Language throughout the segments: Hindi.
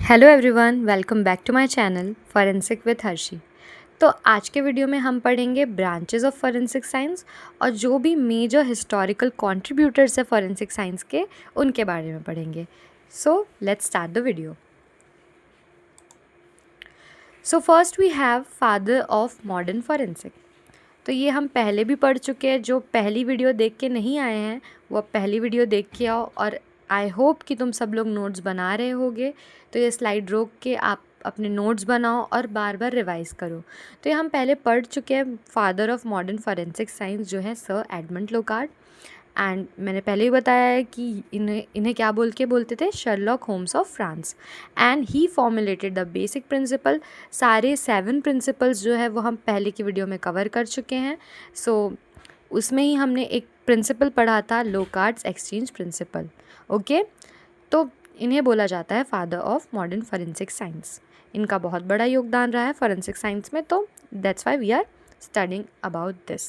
Hello everyone, welcome back to my channel forensic with Harshi. तो आज के वीडियो में हम पढ़ेंगे ब्रांचेस ऑफ फॉरेंसिक साइंस और जो भी मेजर हिस्टोरिकल कंट्रीब्यूटर्स है फॉरेंसिक साइंस के उनके बारे में पढ़ेंगे। So let's start the video. So first we have father of modern forensic. तो ये हम पहले भी पढ़ चुके हैं। जो पहली वीडियो देख के नहीं आए हैं वो पहली वीडियो देख के आओ, और आई होप कि तुम सब लोग नोट्स बना रहे होगे। तो ये स्लाइड रोक के आप अपने नोट्स बनाओ और बार बार रिवाइज़ करो। तो ये हम पहले पढ़ चुके हैं। Father of modern forensic science जो है सर एडमंड लोकार्ड, एंड मैंने पहले ही बताया है कि इन्हें क्या बोलते थे, Sherlock Holmes of France. And he formulated the basic principle. सारे 7 प्रिंसिपल्स जो है वो हम पहले की वीडियो में कवर कर चुके हैं। सो उसमें ही हमने एक प्रिंसिपल पढ़ा था, लोकार्ड्स एक्सचेंज प्रिंसिपल। ओके, तो इन्हें बोला जाता है father of modern forensic science. इनका बहुत बड़ा योगदान रहा है फॉरेंसिक साइंस में, तो that's why we are studying about this.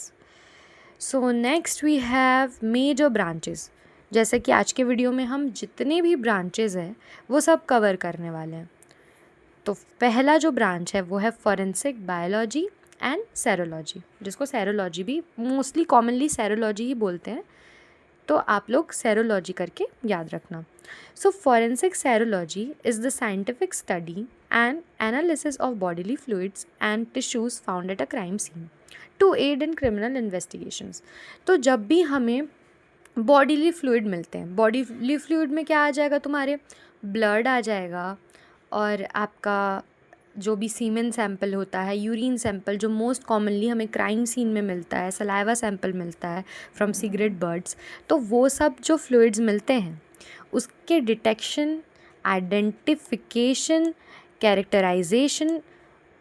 So next we have major branches. जैसे कि आज के वीडियो में हम जितने भी ब्रांचेस हैं वो सब कवर करने वाले हैं। तो पहला जो ब्रांच है वो है फॉरेंसिक बायोलॉजी एंड सेरोलॉजी, जिसको सेरोलॉजी भी मोस्टली कॉमनली सेरोलॉजी ही बोलते हैं, तो आप लोग सेरोलॉजी करके याद रखना। So forensic serology is the scientific study and analysis of bodily fluids and tissues found at a crime scene to aid in criminal investigations. तो जब भी हमें बॉडीली फ्लूइड मिलते हैं, बॉडीली फ्लूइड में क्या आ जाएगा, तुम्हारे ब्लड आ जाएगा, और आपका जो भी सीमेन सैंपल होता है, यूरिन सैंपल जो मोस्ट कॉमनली हमें क्राइम सीन में मिलता है, सलाइवा सैंपल मिलता है फ्रॉम सिगरेट बर्ड्स, तो वो सब जो फ्लूइड्स मिलते हैं उसके डिटेक्शन, आइडेंटिफिकेशन, कैरेक्टराइजेशन,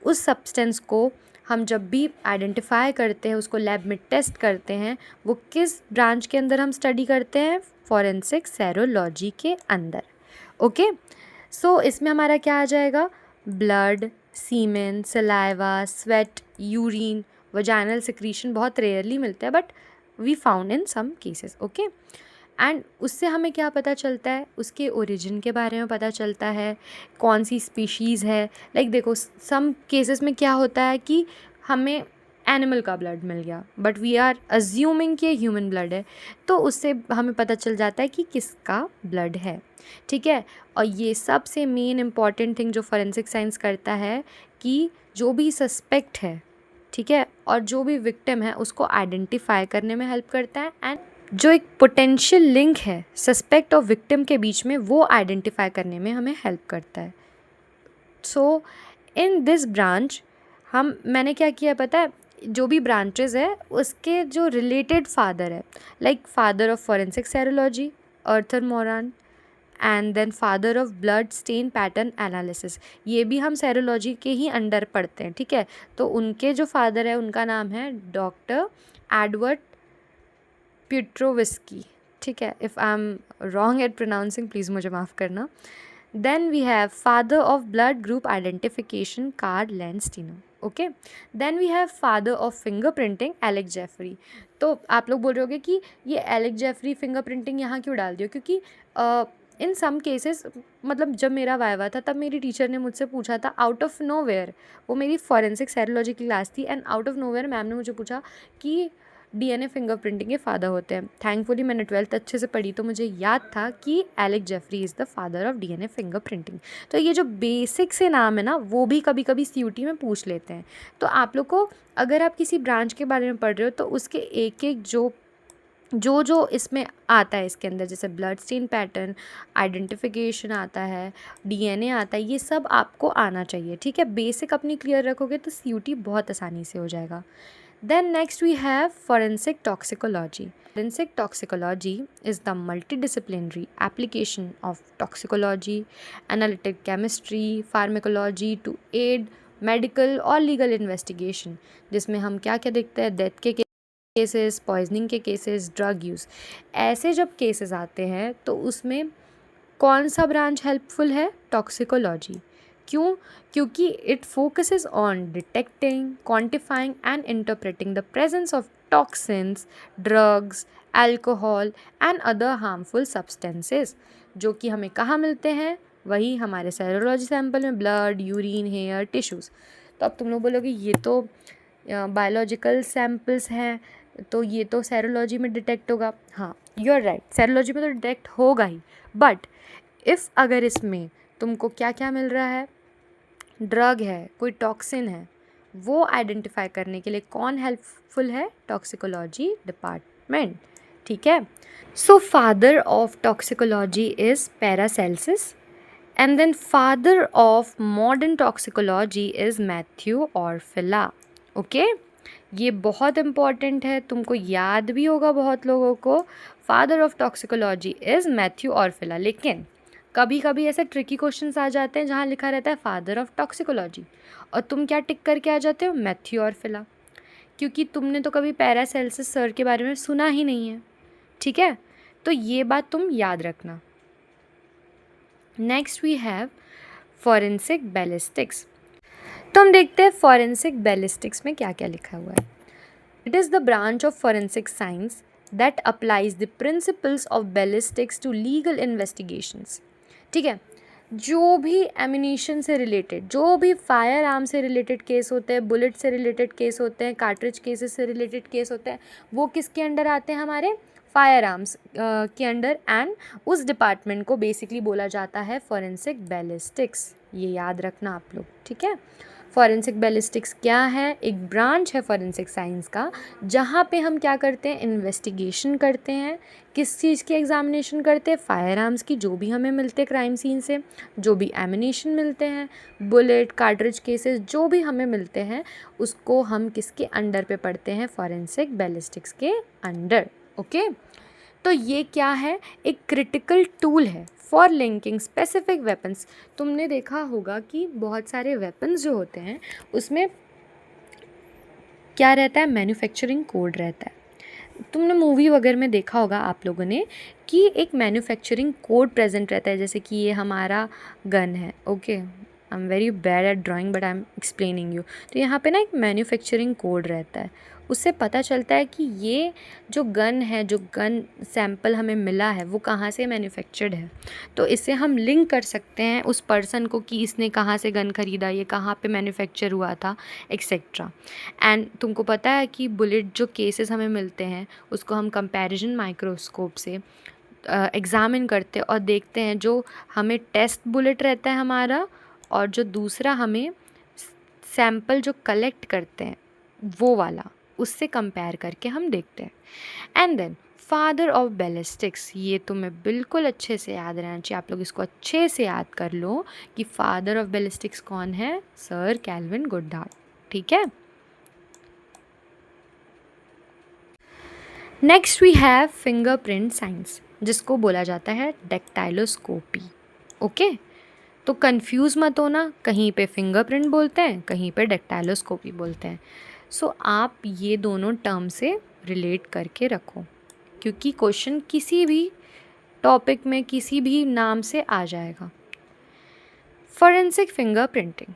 उस सब्सटेंस को हम जब भी आइडेंटिफाई करते हैं, उसको लैब में टेस्ट करते हैं, वो किस ब्रांच के अंदर हम स्टडी करते हैं, फॉरेंसिक सेरोलॉजी के अंदर। ओके, सो इसमें हमारा क्या आ जाएगा, blood, semen, saliva, sweat, urine, vaginal secretion बहुत रेयरली मिलता है, but we found in some cases. Okay, and उससे हमें क्या पता चलता है, उसके ओरिजिन के बारे में पता चलता है, कौन सी स्पीशीज़ है। लाइक देखो, सम केसेस में क्या होता है कि हमें एनिमल का ब्लड मिल गया, बट वी आर अज्यूमिंग कि ह्यूमन ब्लड है, तो उससे हमें पता चल जाता है कि किसका ब्लड है। ठीक है, और ये सबसे मेन इम्पॉर्टेंट थिंग जो फॉरेंसिक साइंस करता है कि जो भी सस्पेक्ट है, ठीक है, और जो भी विक्टिम है उसको आइडेंटिफाई करने में हेल्प करता है, एंड जो एक पोटेंशियल लिंक है सस्पेक्ट और विक्टिम के बीच में वो आइडेंटिफाई करने में हमें हेल्प करता है। सो इन दिस ब्रांच मैंने क्या किया पता है, जो भी ब्रांचेस है उसके जो रिलेटेड फादर है, like father of forensic serology Arthur Moran, and then father of blood stain pattern analysis, ये भी हम सेरोलॉजी के ही अंडर पढ़ते हैं। ठीक है, तो उनके जो फादर है उनका नाम है डॉक्टर एडवर्ड प्यूट्रोविस्की। ठीक है, if I am wrong at pronouncing please मुझे माफ़ करना। Then we have father of blood group identification Karl Landsteiner. Okay, then we have father of finger printing Alec Jeffrey. तो आप लोग बोल रहे होगे कि ये एलेक जेफरी फिंगर प्रिंटिंग यहाँ क्यों डाल दिया, क्योंकि इन सम केसेस, मतलब जब मेरा वाइवा था तब मेरी टीचर ने मुझसे पूछा था आउट ऑफ नोवेयर, वो मेरी फॉरेंसिक सेरोलॉजी की क्लास थी, and out of nowhere ma'am ने मुझे पूछा कि डीएनए फिंगर प्रिंटिंग के फादर होते हैं। थैंकफुली मैंने 12th अच्छे से पढ़ी, तो मुझे याद था कि Alec Jeffrey is the father of DNA finger printing. तो ये जो बेसिक से नाम है ना, वो भी कभी कभी सीयूटी में पूछ लेते हैं। तो आप लोग को, अगर आप किसी ब्रांच के बारे में पढ़ रहे हो, तो उसके एक एक जो इसमें आता है इसके अंदर, जैसे ब्लड स्टेन पैटर्न आइडेंटिफिकेशन आता है, डीएनए आता है, ये सब आपको आना चाहिए। ठीक है, बेसिक अपनी क्लियर रखोगे तो सीयूटी बहुत आसानी से हो जाएगा। Then next we have forensic toxicology. Forensic toxicology is the multidisciplinary application of toxicology, analytic chemistry, pharmacology to aid medical और legal investigation, जिसमें हम क्या क्या देखते हैं, डेथ के केसेस, पॉइजनिंग के केसेस, ड्रग यूज़, ऐसे जब केसेस आते हैं तो उसमें कौन सा ब्रांच हेल्पफुल है, टॉक्सिकोलॉजी। क्यों, क्योंकि it focuses on detecting, quantifying and interpreting the presence of toxins, drugs, alcohol and other harmful substances, जो कि हमें कहाँ मिलते हैं, वही हमारे सेरोलॉजी सैंपल में ब्लड, यूरिन, हेयर, टिश्यूज़। तो अब तुम लोग बोलोगे ये तो बायोलॉजिकल सैंपल्स हैं, तो ये तो सेरोलॉजी में डिटेक्ट होगा। हाँ, यू आर राइट, सेरोलॉजी में तो डिटेक्ट होगा ही, बट इफ़ अगर इसमें तुमको क्या क्या मिल रहा है, ड्रग है, कोई टॉक्सिन है, वो आइडेंटिफाई करने के लिए कौन हेल्पफुल है? Toxicology department. ठीक है। So father of toxicology is Paracelsus, and then father of modern toxicology is Mathieu Orfila. Okay, ये बहुत इम्पॉर्टेंट है, तुमको याद भी होगा बहुत लोगों को। Father of toxicology is Mathieu Orfila, लेकिन कभी कभी ऐसे ट्रिकी क्वेश्चंस आ जाते हैं जहाँ लिखा रहता है फादर ऑफ टॉक्सिकोलॉजी, और तुम क्या टिक करके आ जाते हो? मैथ्यू ऑर्फिला, क्योंकि तुमने तो कभी पैरासेल्सिस सर के बारे में सुना ही नहीं है। ठीक है, तो ये बात तुम याद रखना। Next we have forensic ballistics. तो हम देखते हैं फॉरेंसिक बैलिस्टिक्स में क्या क्या लिखा हुआ है। It is the branch of forensic science that applies the principles of ballistics to legal investigations. ठीक है, जो भी एमिनेशन से रिलेटेड, जो भी फायर आर्म से रिलेटेड केस होते हैं, बुलेट से रिलेटेड केस होते हैं, कार्ट्रिज केसेस से रिलेटेड केस होते हैं, वो किसके अंडर आते हैं? हमारे फायर आर्म्स के अंडर, एंड उस डिपार्टमेंट को बेसिकली बोला जाता है फॉरेंसिक बैलिस्टिक्स। ये याद रखना आप लोग। ठीक है, फॉरेंसिक बैलिस्टिक्स क्या है? एक ब्रांच है फॉरेंसिक साइंस का, जहाँ पे हम क्या करते हैं? इन्वेस्टिगेशन करते हैं। किस चीज़ की एग्जामिनेशन करते हैं? फायर आर्म्स की, जो भी हमें मिलते हैं क्राइम सीन से, जो भी एमिनेशन मिलते हैं, बुलेट, कार्ट्रिज केसेस, जो भी हमें मिलते हैं, उसको हम किसके अंडर पे पढ़ते हैं? फॉरेंसिक बैलिस्टिक्स के अंडर। ओके, तो ये क्या है? एक क्रिटिकल टूल है फॉर लिंकिंग स्पेसिफिक वेपन्स। तुमने देखा होगा कि बहुत सारे वेपन्स जो होते हैं उसमें क्या रहता है? मैन्युफैक्चरिंग कोड रहता है। तुमने मूवी वगैरह में देखा होगा आप लोगों ने कि एक मैन्युफैक्चरिंग कोड प्रेजेंट रहता है, जैसे कि ये हमारा गन है। Okay, I am very bad at drawing but I am explaining you. तो यहाँ पे ना एक मैन्युफैक्चरिंग कोड रहता है, उससे पता चलता है कि ये जो गन है, जो गन सैंपल हमें मिला है, वो कहाँ से मैन्युफैक्चर्ड है। तो इससे हम लिंक कर सकते हैं उस पर्सन को कि इसने कहाँ से गन ख़रीदा, ये कहाँ पे मैन्युफैक्चर हुआ था, एक्सेट्रा। एंड तुमको पता है कि बुलेट जो केसेस हमें मिलते हैं उसको हम कंपैरिजन माइक्रोस्कोप से एग्ज़ामिन करते हैं और देखते हैं, जो हमें टेस्ट बुलेट रहता है हमारा, और जो दूसरा हमें सैंपल जो कलेक्ट करते हैं वो वाला, उससे कंपेयर करके हम देखते हैं। And then father of ballistics, ये तुम्हें बिल्कुल अच्छे से याद रहना चाहिए, आप लोग इसको अच्छे से याद कर लो कि फादर ऑफ बैलिस्टिक्स कौन है? Sir Calvin Goddard. ठीक है, next we have fingerprint science, जिसको बोला जाता है डेक्टाइलोस्कोपी। ओके, तो कंफ्यूज मत होना, कहीं पे फिंगरप्रिंट बोलते हैं, कहीं पे डेक्टाइलोस्कोपी बोलते हैं। सो आप ये दोनों टर्म से रिलेट करके रखो, क्योंकि क्वेश्चन किसी भी टॉपिक में किसी भी नाम से आ जाएगा। फॉरेंसिक फिंगरप्रिंटिंग,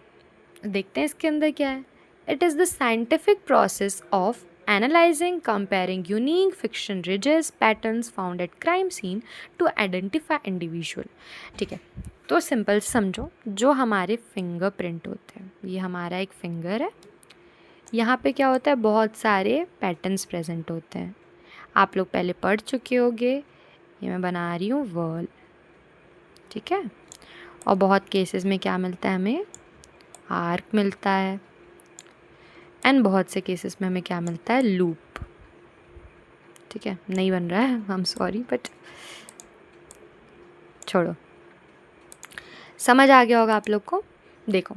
देखते हैं इसके अंदर क्या है। It is the scientific process of analyzing, comparing unique fiction ridges, patterns found at crime scene to identify individual। ठीक है, तो सिंपल समझो, जो हमारे फिंगरप्रिंट होते हैं, ये हमारा एक फिंगर है, यहाँ पे क्या होता है? बहुत सारे पैटर्न्स प्रेजेंट होते हैं। आप लोग पहले पढ़ चुके होंगे, ये मैं बना रही हूँ वर्ल। ठीक है, और बहुत केसेस में क्या मिलता है? हमें आर्क मिलता है, एंड बहुत से केसेस में हमें क्या मिलता है? लूप। ठीक है, नहीं बन रहा है, आई एम सॉरी, बट छोड़ो, समझ आ गया होगा आप लोग को। देखो,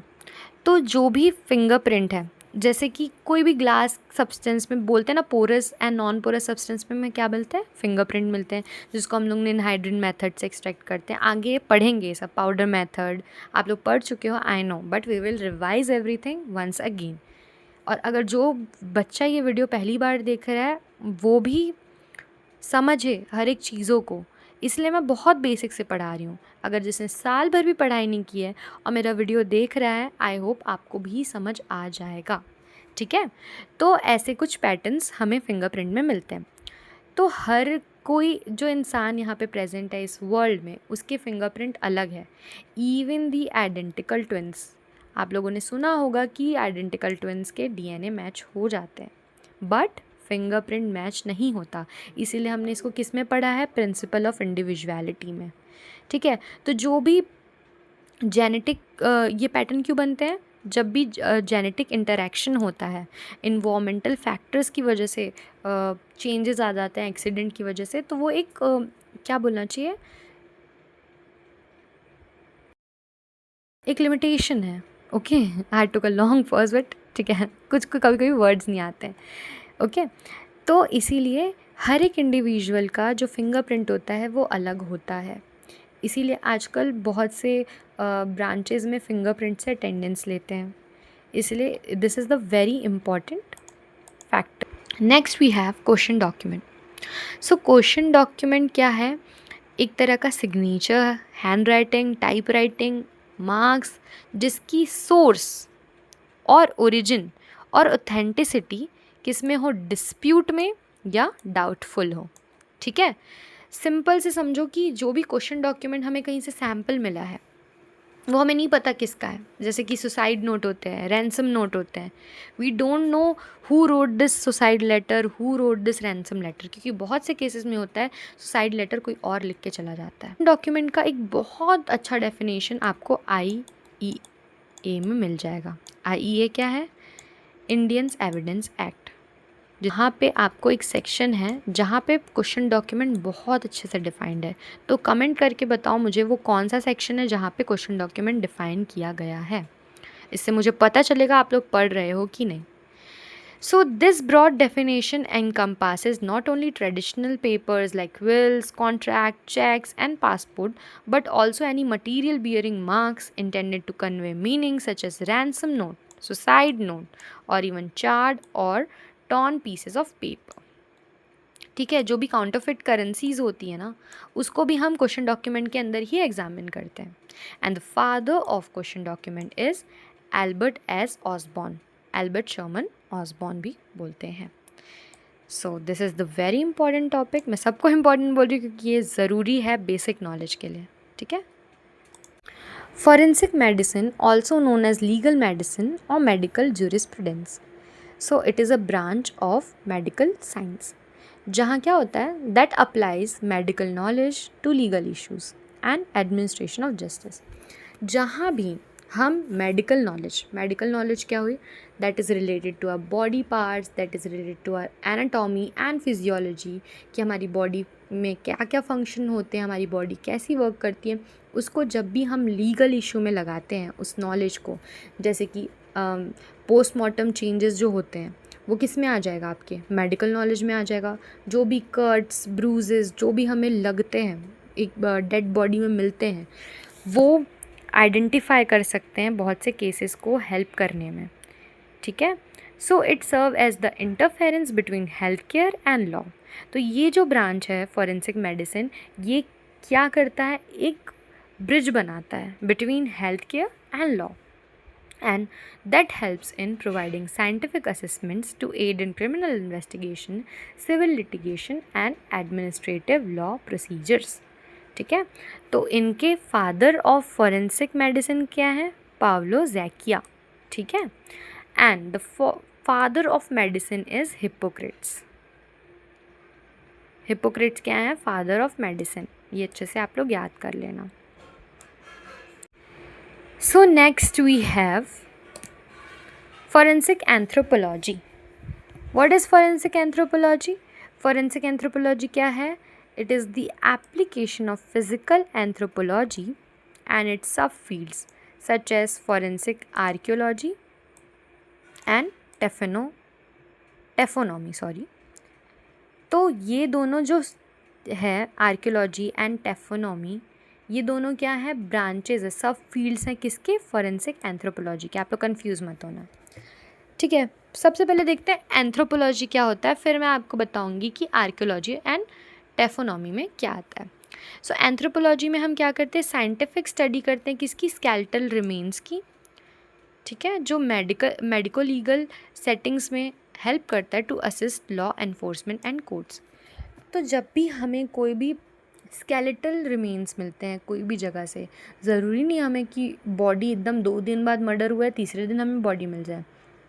तो जो भी फिंगरप्रिंट है, जैसे कि कोई भी ग्लास सब्सटेंस में बोलते हैं ना, porous and non porous substance में क्या मिलते हैं? फिंगरप्रिंट मिलते हैं, जिसको हम लोग एनहाइड्रिन मेथड से एक्सट्रैक्ट करते हैं। आगे पढ़ेंगे सब, पाउडर मेथड आप लोग पढ़ चुके हो, I know, but we will revise everything once again. और अगर जो बच्चा ये वीडियो पहली बार देख रहा है वो भी समझे हर एक चीज़ों को, इसलिए मैं बहुत बेसिक से पढ़ा रही हूँ। अगर जिसने साल भर भी पढ़ाई नहीं की है और मेरा वीडियो देख रहा है, आई होप आपको भी समझ आ जाएगा। ठीक है, तो ऐसे कुछ पैटर्न्स हमें फिंगरप्रिंट में मिलते हैं। तो हर कोई जो इंसान यहाँ पे प्रेजेंट है इस वर्ल्ड में, उसके फिंगरप्रिंट अलग है। इवन दी आइडेंटिकल ट्विंस, आप लोगों ने सुना होगा कि आइडेंटिकल ट्विंस के डीएनए मैच हो जाते हैं, बट फिंगरप्रिंट मैच नहीं होता। इसीलिए हमने इसको किस में पढ़ा है? प्रिंसिपल ऑफ इंडिविजुअलिटी में। ठीक है, तो जो भी जेनेटिक ये पैटर्न क्यों बनते हैं? जब भी जेनेटिक इंटरेक्शन होता है, इन्वामेंटल फैक्टर्स की वजह से चेंजेस आ जाते हैं, एक्सीडेंट की वजह से, तो वो एक क्या बोलना चाहिए, एक लिमिटेशन है। Okay, I took a long pause, but ठीक है, कुछ कभी कभी वर्ड्स नहीं आते हैं। ओके, तो इसीलिए हर एक इंडिविजुअल का जो फिंगरप्रिंट होता है वो अलग होता है। इसीलिए आजकल बहुत से ब्रांचेस में फिंगरप्रिंट से अटेंडेंस लेते हैं। इसलिए this is the very important factor. Next we have question document. So question document क्या है? एक तरह का signature, hand writing, type writing, marks, जिसकी सोर्स और ओरिजिन और ऑथेंटिसिटी किस में हो? डिस्प्यूट में या डाउटफुल हो। ठीक है, सिंपल से समझो कि जो भी क्वेश्चन डॉक्यूमेंट हमें कहीं से सैम्पल मिला है वो हमें नहीं पता किसका है। जैसे कि सुसाइड नोट होते हैं, रैंसम नोट होते हैं, we don't know who wrote this suicide letter, who wrote this ransom letter, क्योंकि बहुत से केसेस में होता है सुसाइड लेटर कोई और लिख के चला जाता है। डॉक्यूमेंट का एक बहुत अच्छा डेफिनेशन आपको IEA में मिल जाएगा। IEA क्या है? इंडियंस एविडेंस एक्ट, जहाँ पे आपको एक सेक्शन है जहाँ पे क्वेश्चन डॉक्यूमेंट बहुत अच्छे से डिफाइंड है। तो कमेंट करके बताओ मुझे वो कौन सा सेक्शन है जहाँ पे क्वेश्चन डॉक्यूमेंट डिफाइन किया गया है। इससे मुझे पता चलेगा आप लोग पढ़ रहे हो कि नहीं। So this broad definition encompasses not only traditional papers like wills, contract, checks and passport, but also any material bearing marks intended to convey meaning such as ransom note, suicide note, or even charred or torn pieces of paper. ठीक है, जो भी काउंटरफिट करेंसीज होती है ना, उसको भी हम क्वेश्चन डॉक्यूमेंट के अंदर ही एग्जामिन करते हैं। And the father of question document is Albert S Osborn, Albert Sherman Osborn भी बोलते हैं। So this is the very important topic. मैं सबको इम्पॉर्टेंट बोल रही हूँ क्योंकि ये ज़रूरी है बेसिक नॉलेज के लिए। ठीक है, forensic medicine also known as legal medicine और medical jurisprudence. So it is a branch of medical science, जहाँ क्या होता है, that applies medical knowledge to legal issues and administration of justice. जहाँ भी हम मेडिकल नॉलेज क्या हुई? That is related to our body parts, that is related to our anatomy and physiology, कि हमारी बॉडी में क्या क्या फंक्शन होते हैं, हमारी बॉडी कैसी वर्क करती है, उसको जब भी हम लीगल इशू में लगाते हैं उस नॉलेज को, जैसे कि पोस्टमार्टम चेंजेस जो होते हैं वो किस में आ जाएगा? आपके मेडिकल नॉलेज में आ जाएगा। जो भी कट्स, ब्रूजेस जो भी हमें लगते हैं, एक डेड बॉडी में मिलते हैं, वो आइडेंटिफाई कर सकते हैं बहुत से केसेस को हेल्प करने में। ठीक है, so it serve as the interference between health care and law. तो ये जो ब्रांच है फॉरेंसिक मेडिसिन, ये क्या करता है? एक ब्रिज बनाता है between health care and law, and that helps in providing scientific assessments to aid in criminal investigation, civil litigation and administrative law procedures. ठीक है, तो इनके फादर ऑफ फॉरेंसिक मेडिसिन क्या है? पावलो ज़ैकिया। ठीक है, and the father of medicine is Hippocrates. Hippocrates क्या है? Father of medicine. ये अच्छे से आप लोग याद कर लेना। So next we have forensic anthropology. What is forensic anthropology? Forensic anthropology क्या है? It is the application of physical anthropology and its subfields such as forensic archaeology and taphonomy. तो ये दोनों जो है आर्कियोलॉजी एंड टेफोनॉमी, ये दोनों क्या है? ब्रांचेज है, सब फील्ड्स हैं किसके? फॉरेंसिक एंथ्रोपोलॉजी के। आप लोग कंफ्यूज मत होना। ठीक है, सबसे पहले देखते हैं एंथ्रोपोलॉजी क्या होता है, फिर मैं आपको बताऊंगी कि आर्कियोलॉजी एंड टेफोनॉमी में क्या आता है। सो एंथ्रोपोलॉजी में हम क्या करते हैं? साइंटिफिक स्टडी करते हैं किसकी? स्केलेटल रिमेन्स की। ठीक है, जो मेडिको लीगल सेटिंग्स में हेल्प करता है to assist law enforcement and courts. तो जब भी हमें कोई भी स्केलेटल रिमेन्स मिलते हैं कोई भी जगह से, ज़रूरी नहीं हमें कि बॉडी एकदम 2 दिन बाद मर्डर हुआ है तीसरे दिन हमें बॉडी मिल जाए।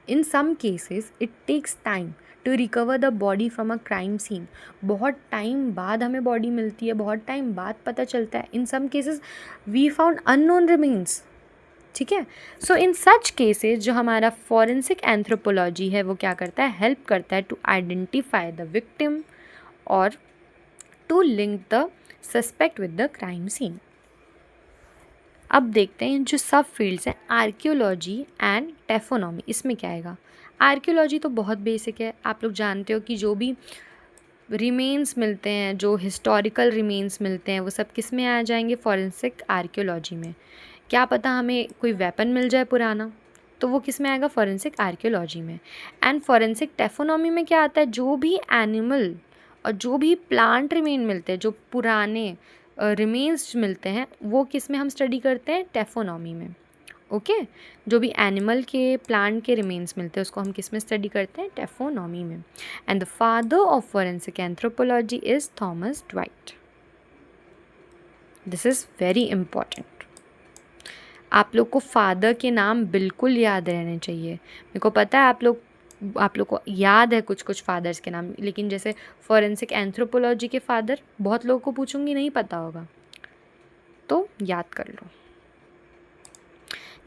In some cases it takes time to recover the body from a crime scene. बहुत टाइम बाद हमें बॉडी मिलती है, बहुत टाइम बाद पता चलता है। In some cases we found unknown remains. ठीक है, सो इन सच केसेस जो हमारा फॉरेंसिक एंथ्रोपोलॉजी है वो क्या करता है, हेल्प करता है टू आइडेंटिफाई द विक्टिम और to link the suspect with the crime scene. अब देखते हैं जो सब फील्ड्स हैं, आर्कियोलॉजी एंड टेफोनॉमी, इसमें क्या आएगा। आर्कियोलॉजी तो बहुत बेसिक है, आप लोग जानते हो कि जो भी रिमेन्स मिलते हैं, जो हिस्टोरिकल रिमेन्स मिलते हैं, वो सब किस में आ जाएंगे, फॉरेंसिक आर्कियोलॉजी में। क्या पता हमें कोई वेपन मिल जाए पुराना, तो वो किस में आएगा, फॉरेंसिक आर्कियोलॉजी में। एंड फॉरेंसिक टेफोनॉमी में क्या आता है, जो भी एनिमल और जो भी प्लांट रिमेन मिलते हैं, जो पुराने रिमेन्स मिलते हैं, वो किस में हम स्टडी करते हैं, टेफोनॉमी में। ओके, जो भी एनिमल के, प्लांट के रिमेन्स मिलते हैं उसको हम किस में स्टडी करते हैं, टेफोनॉमी में। And the father of forensic anthropology is Thomas Dwight. This is very important. आप लोग को फादर के नाम बिल्कुल याद रहने चाहिए। मेरे को पता है आप लोग को याद है कुछ कुछ फादर्स के नाम, लेकिन जैसे फॉरेंसिक एंथ्रोपोलॉजी के फादर बहुत लोगों को पूछूंगी नहीं पता होगा, तो याद कर लो।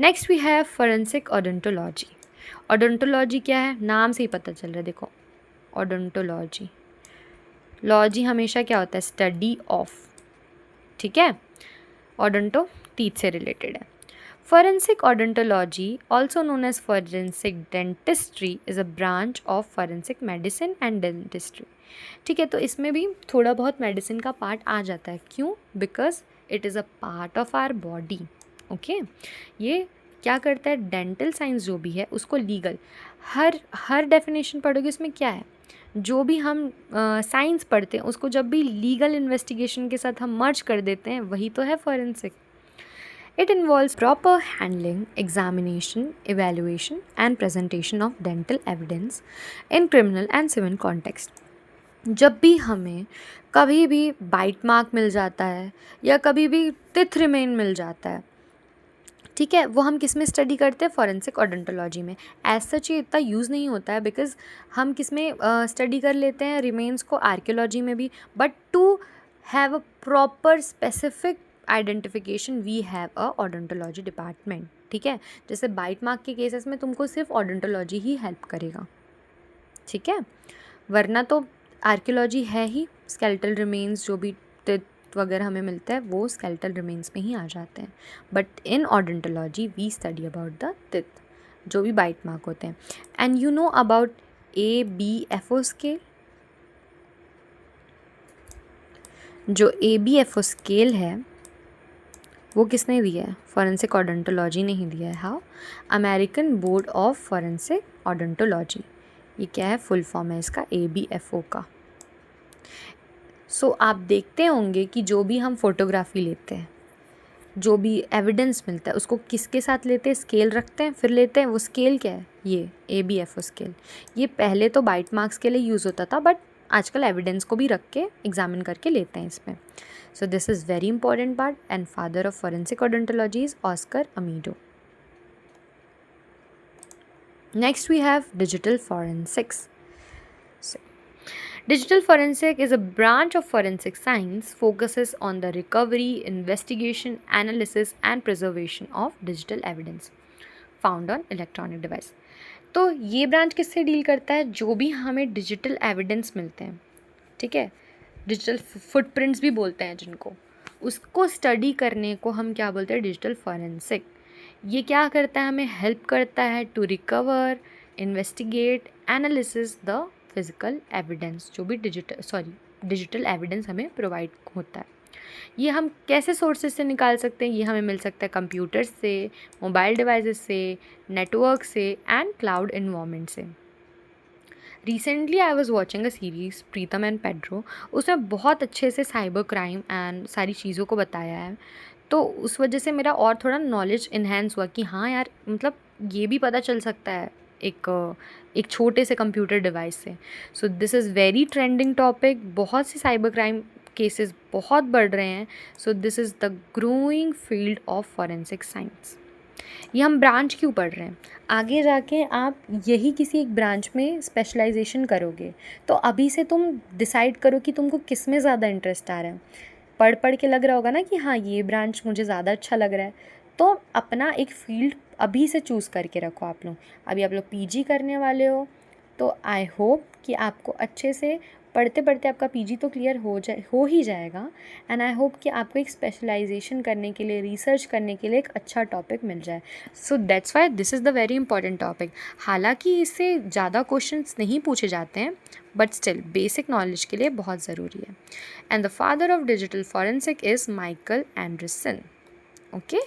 Next we have forensic odontology. Odontology क्या है, नाम से ही पता चल रहा है, देखो ओडोंटोलॉजी। लॉजी हमेशा क्या होता है, स्टडी ऑफ। ठीक है, ओडोंटो टीथ से रिलेटेड है। Forensic odontology, also known as forensic dentistry, is a branch of forensic medicine and dentistry. ठीक है, तो इसमें भी थोड़ा बहुत मेडिसिन का पार्ट आ जाता है। क्यों, because it is a part of our body. Okay, ये क्या करता है, डेंटल साइंस जो भी है उसको लीगल, हर डेफिनेशन पढ़ोगे उसमें क्या है, जो भी हम साइंस पढ़ते हैं उसको जब भी लीगल इन्वेस्टिगेशन के साथ हम मर्ज कर देते हैं, वही तो है forensic. It involves proper handling, examination, evaluation, and presentation of dental evidence in criminal and civil context. जब भी हमें कभी भी बाइट मार्क मिल जाता है या कभी भी टिथ रिमेन मिल जाता है, ठीक है, वो हम किस में स्टडी करते हैं, फॉरेंसिक ओडोंटोलॉजी में। एज सच ये इतना यूज़ नहीं होता है, बिकॉज हम किस में स्टडी कर लेते हैं रिमेन्स को, आर्कियोलॉजी में भी। But to have a proper specific identification we have a odontology department. ठीक है, जैसे बाइट मार्क के केसेस में तुमको सिर्फ ओडोंटोलॉजी ही हेल्प करेगा। ठीक है, वरना तो आर्कियोलॉजी है ही, स्केलेटल रिमेन्स जो भी टिथ वगैरह हमें मिलता है वो स्केलेटल रिमेन्स में ही आ जाते हैं। But in odontology we study about the teeth, जो भी बाइट मार्क होते हैं। And you know about ABFO scale. जो ABFO स्केल है वो किसने दिया है, फॉरेंसिक ओडोंटोलॉजी ने ही दिया है। How, American board of forensic odontology. ये क्या है, फुल फॉर्म है इसका ABFO का। सो आप देखते होंगे कि जो भी हम फोटोग्राफी लेते हैं, जो भी एविडेंस मिलता है उसको किसके साथ लेते हैं, स्केल रखते हैं फिर लेते हैं। वो स्केल क्या है, ये ABFO स्केल। ये पहले तो बाइट मार्क्स के लिए यूज़ होता था, बट आजकल एविडेंस को भी रख के एग्जामिन करके लेते हैं इसमें। So this is very important part. And father of forensic odontology is Oscar Amoedo. Next we have digital forensics. Digital forensic is a branch of forensic science, focuses on the recovery, investigation, analysis and preservation of digital evidence found on electronic device. तो ये ब्रांच किससे डील करता है, जो भी हमें डिजिटल एविडेंस मिलते हैं, ठीक है, डिजिटल फुटप्रिंट्स भी बोलते हैं जिनको, उसको स्टडी करने को हम क्या बोलते हैं, डिजिटल फॉरेंसिक। ये क्या करता है, हमें हेल्प करता है to recover, investigate, analysis the physical evidence, जो भी डिजिटल एविडेंस हमें प्रोवाइड होता है। ये हम कैसे सोर्सेज से निकाल सकते हैं, ये हमें मिल सकता है कंप्यूटर से, मोबाइल डिवाइसेस से, नेटवर्क से एंड क्लाउड इन्वायरमेंट से। Recently I was watching a series Pritam and Pedro, उसमें बहुत अच्छे से साइबर क्राइम एंड सारी चीज़ों को बताया है। तो उस वजह से मेरा और थोड़ा नॉलेज इन्हेंस हुआ कि हाँ यार, मतलब ये भी पता चल सकता है एक छोटे से कंप्यूटर डिवाइस से। सो this is very trending topic, बहुत से साइबर क्राइम केसेस बहुत बढ़ रहे हैं। So this is the growing field of forensic science. ये हम ब्रांच क्यों पढ़ रहे हैं? आगे जाके आप यही किसी एक ब्रांच में स्पेशलाइजेशन करोगे, तो अभी से तुम डिसाइड करो कि तुमको किस में ज़्यादा इंटरेस्ट आ रहा है। पढ़ पढ़ के लग रहा होगा ना कि हाँ ये ब्रांच मुझे ज़्यादा अच्छा लग रहा है, तो अपना एक फील्ड अभी से चूज़ करके रखो। आप लोग अभी आप लोग पीजी करने वाले हो, तो आई होप कि आपको अच्छे से पढ़ते पढ़ते आपका पीजी तो क्लियर हो ही जाएगा। एंड आई होप कि आपको एक स्पेशलाइजेशन करने के लिए, रिसर्च करने के लिए एक अच्छा टॉपिक मिल जाए। So that's why this is the very important topic. हालांकि इससे ज़्यादा क्वेश्चंस नहीं पूछे जाते हैं, बट स्टिल बेसिक नॉलेज के लिए बहुत ज़रूरी है। And the father of digital forensic is Michael Anderson. Okay,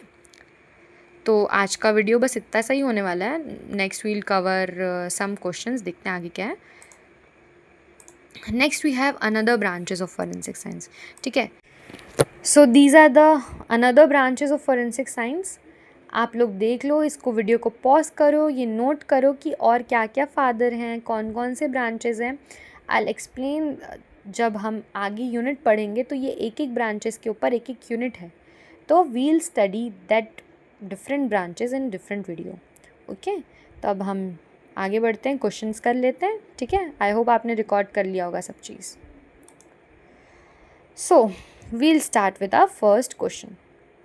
तो आज का वीडियो बस इतना सही होने वाला है। Next we'll cover some questions, देखते हैं आगे क्या है। Next we have another branches of forensic science. ठीक है, so these are the another branches of forensic science. आप लोग देख लो, इसको वीडियो को पॉज करो, ये नोट करो कि और क्या क्या फादर हैं, कौन कौन से ब्रांचेस हैं। आई एक्सप्लेन जब हम आगे यूनिट पढ़ेंगे, तो ये एक एक ब्रांचेस के ऊपर एक एक यूनिट है, तो we'll study that different branches in different video. Okay, तो अब हम आगे बढ़ते हैं, क्वेश्चंस कर लेते हैं। ठीक है, आई होप आपने रिकॉर्ड कर लिया होगा सब चीज़। So we'll start with our first question.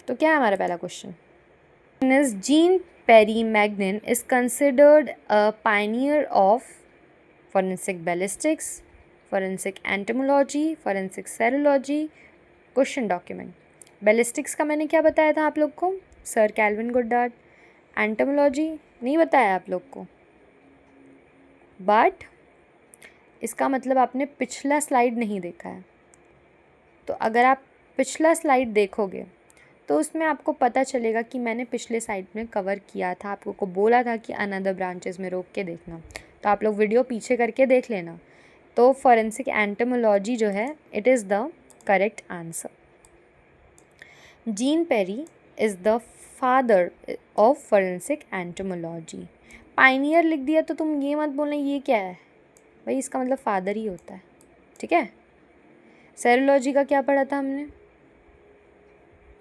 तो क्या है हमारा पहला question? Is Jean Pierre Magnin is considered a pioneer of forensic ballistics, forensic entomology, forensic serology, question document. Ballistics का मैंने क्या बताया था आप लोग को? Sir Calvin गुड्डार्ड। एंटोमोलॉजी नहीं बताया आप लोग को, बट इसका मतलब आपने पिछला स्लाइड नहीं देखा है। तो अगर आप पिछला स्लाइड देखोगे तो उसमें आपको पता चलेगा कि मैंने पिछले स्लाइड में कवर किया था, आपको को बोला था कि अनदर ब्रांचेस में रोक के देखना। तो आप लोग वीडियो पीछे करके देख लेना। तो फॉरेंसिक एंटोमोलॉजी जो है, it is the correct answer. Jean Perry is the father of forensic entomology. Pioneer लिख दिया तो तुम ये मत बोलना ये क्या है भाई, इसका मतलब फादर ही होता है। ठीक है, सेरोलॉजी का क्या पढ़ा था हमने?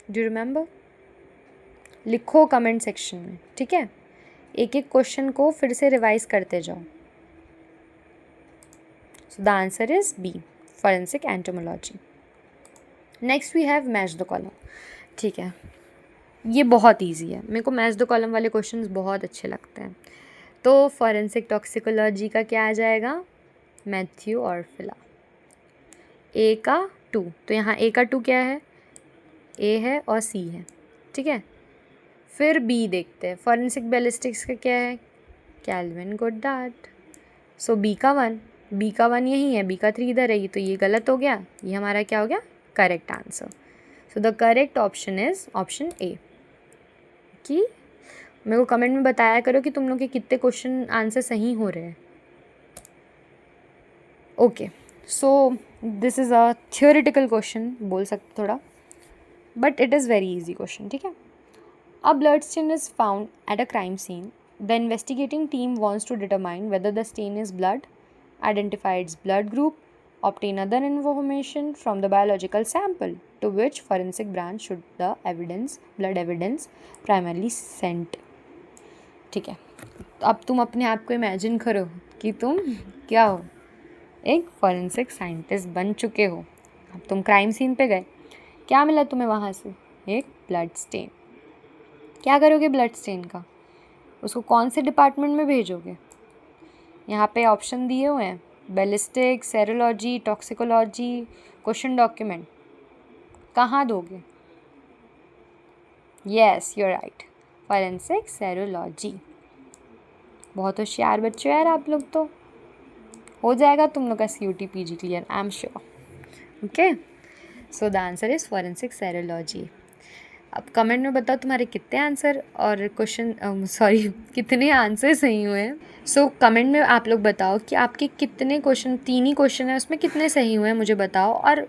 Do you remember? लिखो कमेंट सेक्शन में। ठीक है, एक एक क्वेश्चन को फिर से रिवाइज करते जाओ। So the answer is B, forensic entomology. Next we have match the column. ठीक है, ये बहुत इजी है, मेरे को मैच द कॉलम वाले क्वेश्चंस बहुत अच्छे लगते हैं। तो फॉरेंसिक टॉक्सिकोलॉजी का क्या आ जाएगा? मैथ्यू और फिला। ए का 2, तो यहाँ ए का 2 क्या है? ए है और सी है। ठीक है, फिर बी देखते हैं। फॉरेंसिक बैलिस्टिक्स का क्या है? कैल्विन गुड्डार्ड। सो बी का 1, बी का 1 यही है, बी का 3 इधर है, तो ये गलत हो गया, ये हमारा क्या हो गया? Correct answer. So the correct option is option A. कि मेरे को कमेंट में बताया करो कि तुम लोग के कितने क्वेश्चन आंसर सही हो रहे हैं। Okay, so this is a theoretical question बोल सकते थोड़ा, but it is very easy question. ठीक है, a blood stain is found at a crime scene. The investigating team wants to determine whether the stain is blood, identify its blood group, obtain other information from the biological sample to which forensic branch should the blood evidence primarily sent। ठीक है, अब तुम अपने आप को इमेजिन करो कि तुम क्या हो, एक फॉरेंसिक साइंटिस्ट बन चुके हो। अब तुम क्राइम सीन पे गए, क्या मिला तुम्हें वहाँ से? एक ब्लड स्टेन। क्या करोगे ब्लड स्टेन का? उसको कौन से डिपार्टमेंट में भेजोगे? यहाँ पे ऑप्शन दिए हुए हैं, ballistic, serology, toxicology, question document. कहाँ दोगे? Yes, you are right, forensic serology. बहुत होशियार बच्चे यार आप लोग, तो हो जाएगा तुम लोग का CUT PG clear, I am sure. Okay, so the answer is forensic serology. अब कमेंट में बताओ तुम्हारे कितने आंसर और क्वेश्चन कितने आंसर सही हुए हैं। सो कमेंट में आप लोग बताओ कि आपके कितने क्वेश्चन, 3 ही क्वेश्चन है उसमें कितने सही हुए हैं, मुझे बताओ। और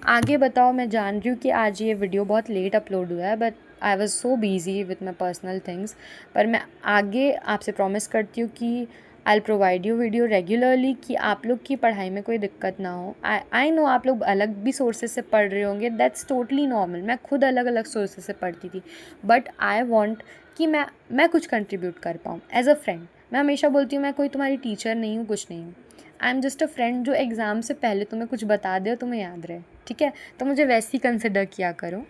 आगे बताओ, मैं जान रही हूँ कि आज ये वीडियो बहुत लेट अपलोड हुआ है, but I was so busy with my personal things. पर मैं आगे आपसे प्रॉमिस करती हूँ कि I will provide you video regularly, कि आप लोग की पढ़ाई में कोई दिक्कत ना हो। आई नो आप लोग अलग भी सोर्सेज से पढ़ रहे होंगे, दैट्स टोटली नॉर्मल। मैं खुद अलग अलग सोर्सेज से पढ़ती थी, बट आई वॉन्ट कि मैं कुछ कंट्रीब्यूट कर पाऊँ एज अ फ्रेंड। मैं हमेशा बोलती हूँ मैं कोई तुम्हारी टीचर नहीं हूँ, कुछ नहीं हूँ। I am just a friend जो एग्ज़ाम से पहले तुम्हें कुछ बता दे और तुम्हें याद रहे, ठीक है? तो मुझे वैसे ही कंसिडर किया करो।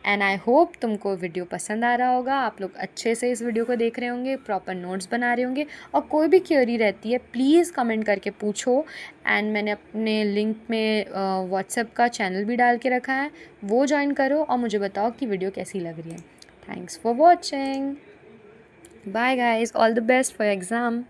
एंड आई होप तुमको वीडियो पसंद आ रहा होगा, आप लोग अच्छे से इस वीडियो को देख रहे होंगे, प्रॉपर नोट्स बना रहे होंगे, और कोई भी क्वेरी रहती है प्लीज़ कमेंट करके पूछो। एंड मैंने अपने लिंक में व्हाट्सएप का चैनल भी डाल के रखा है, वो ज्वाइन करो और मुझे बताओ कि वीडियो कैसी लग रही है। Thanks for watching, bye guys, all the best for exam.